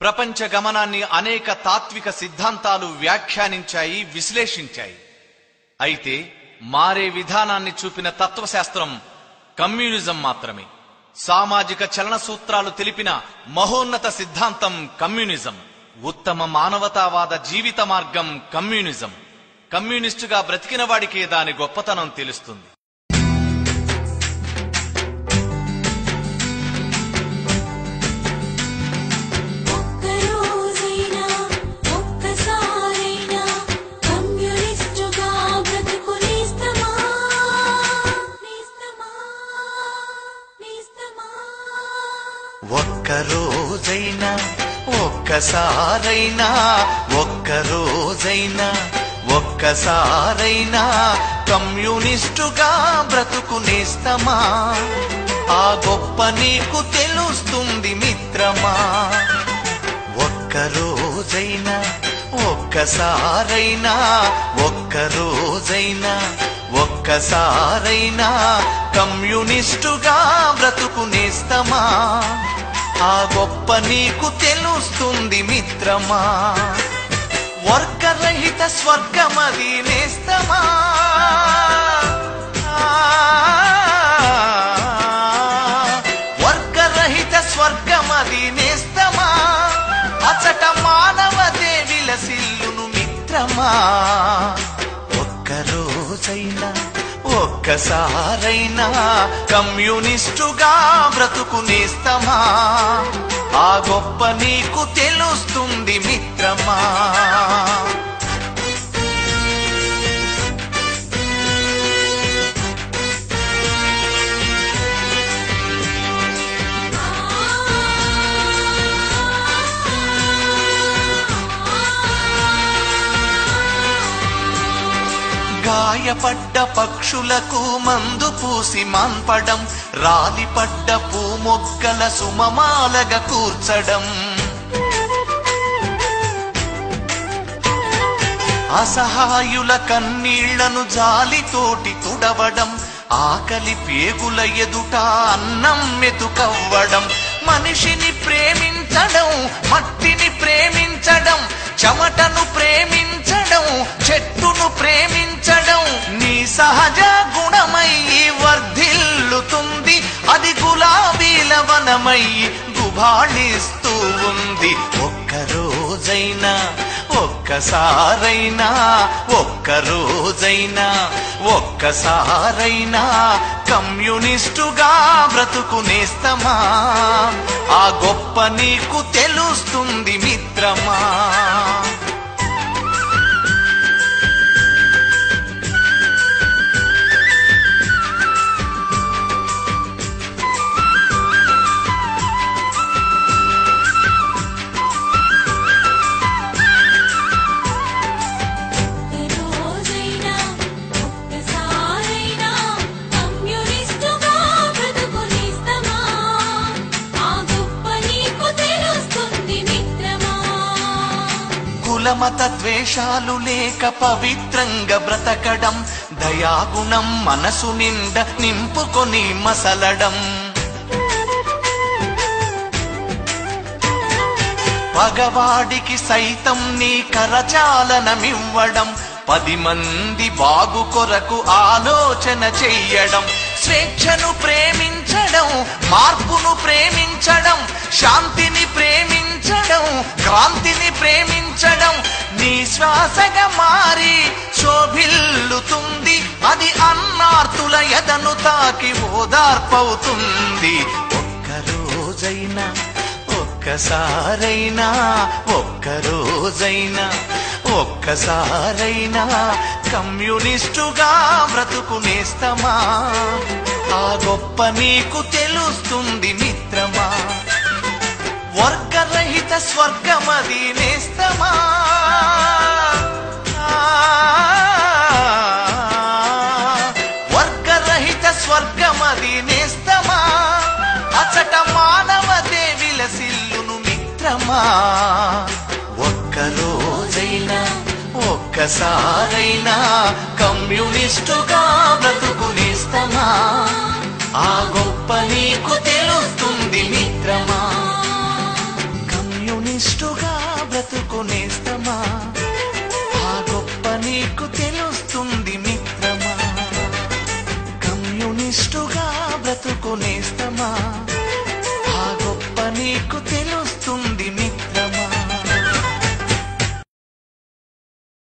ప్రపంచ గమనాన్ని అనేక తాత్విక సిద్ధాంతాలు వ్యాఖ్యానించాయి, విశ్లేషించాయి. అయితే మారే విధానాన్ని చూపిన తత్వశాస్త్రం కమ్యూనిజం మాత్రమే. సామాజిక చలన సూత్రాలు తెలిపిన మహోన్నత సిద్ధాంతం కమ్యూనిజం. ఉత్తమ మానవతావాద జీవిత మార్గం కమ్యూనిజం. కమ్యూనిస్టుగా బ్రతికిన వాడికే దాని గొప్పతనం తెలుస్తుంది. ఒక్కరోజైనా ఒక్కసారైనా ఒక్కరోజైనా ఒక్కసారైనా కమ్యూనిస్టుగా బ్రతుకునేస్తమా? ఆ గొప్ప నీకు తెలుస్తుంది మిత్రమా. ఒక్కరోజైనా ఒక్కసారైనా ఒక్కరోజైనా ఒక్కసారైనా కమ్యూనిస్టుగా బ్రతుకునేస్తమా? ఆ గొప్ప నీకు తెలుస్తుంది మిత్రమా. వర్గరహిత స్వర్గమది నేస్తమా. వర్గరహిత స్వర్గమది నేస్తమా. అచట మానవతే విలసిల్లును మిత్రమా. ఒక్కరోజైనా ఒక్కసారైనా కమ్యూనిస్టుగా బ్రతుకునేస్తమా? ఆ గొప్ప నీకు తెలుస్తుంది మిత్రమా. గాయపడ్డ పక్షులకు మందు పూసి మాన్పడం, రాలిపడ్డ పూమొగ్గల సుమమాలగా కూర్చడం, అసహాయుల కన్నీళ్లను జాలితోటి తుడవడం, ఆకలి పేగుల ఎదుట అన్నం మెతుకవ్వడం, మనిషిని ప్రేమించడం, మట్టిని ప్రేమించడం, చెమటను ప్రేమించడం, చెట్టును ప్రేమించడం నీ సహజ గుణమై వర్ధిల్లుతుంది. అది గులాబీల వనమై గుబాళిస్తూ ఉంది. ఒక్కరోజైనా ఒక్కసారైనా ఒక్కరోజైనా ఒక్కసారైనా కమ్యూనిస్టుగా బ్రతుకునేస్తమా? ఆ గొప్ప నీకు తెలుస్తుంది మిత్రమా. కులమత ద్వేషాలు లేక పవిత్రంగా బ్రతకడం, దయాగుణం మనసు నిండా నింపుకొని మసలడం, పగవాడికి సైతం నీ కరచాలనమివ్వడం, 10 మంది బాగు కొరకు ఆలోచన చెయ్యడం, స్వేచ్ఛను ప్రేమించడం, మార్పును ప్రేమించడం, శాంతిని ప్రేమించడం, క్రాంతిని ప్రేమించడం నీ శ్వాసగా మారి శోభిల్లుతుంది. అది అన్నార్తుల ఎదను తాకి ఓదార్పవుతుంది. ఒక్కరోజైనా ఒక్కసారైనా ఒక్కరోజైనా ఒక్కసారైనా కమ్యూనిస్టుగా బ్రతుకునేస్తమా? ఆ గొప్ప నీకు తెలుస్తుంది మిత్రమా. వర్గరహిత స్వర్గమది నేస్తమా. వర్గరహిత స్వర్గమది నేస్తమా. అచట మానవతే విలసిల్లును మిత్రమా. ఒక్కరోజైనా ఒక్కసారైనా కమ్యూనిస్టుగా బ్రతుకునేస్తమా? ఆ గొప్ప నీకు తెలుస్తుంది మిత్రమా. కమ్యూనిస్ట్ కమ్యూనిస్టుగా బ్రతుకునేస్తమా, ఆ గొప్ప నీకు తెలుస్తుంది మిత్రమా. కమ్యూనిస్టుగా బ్రతుకునేస్తమా, ఆ గొప్ప నీకు తెలుస్తుంది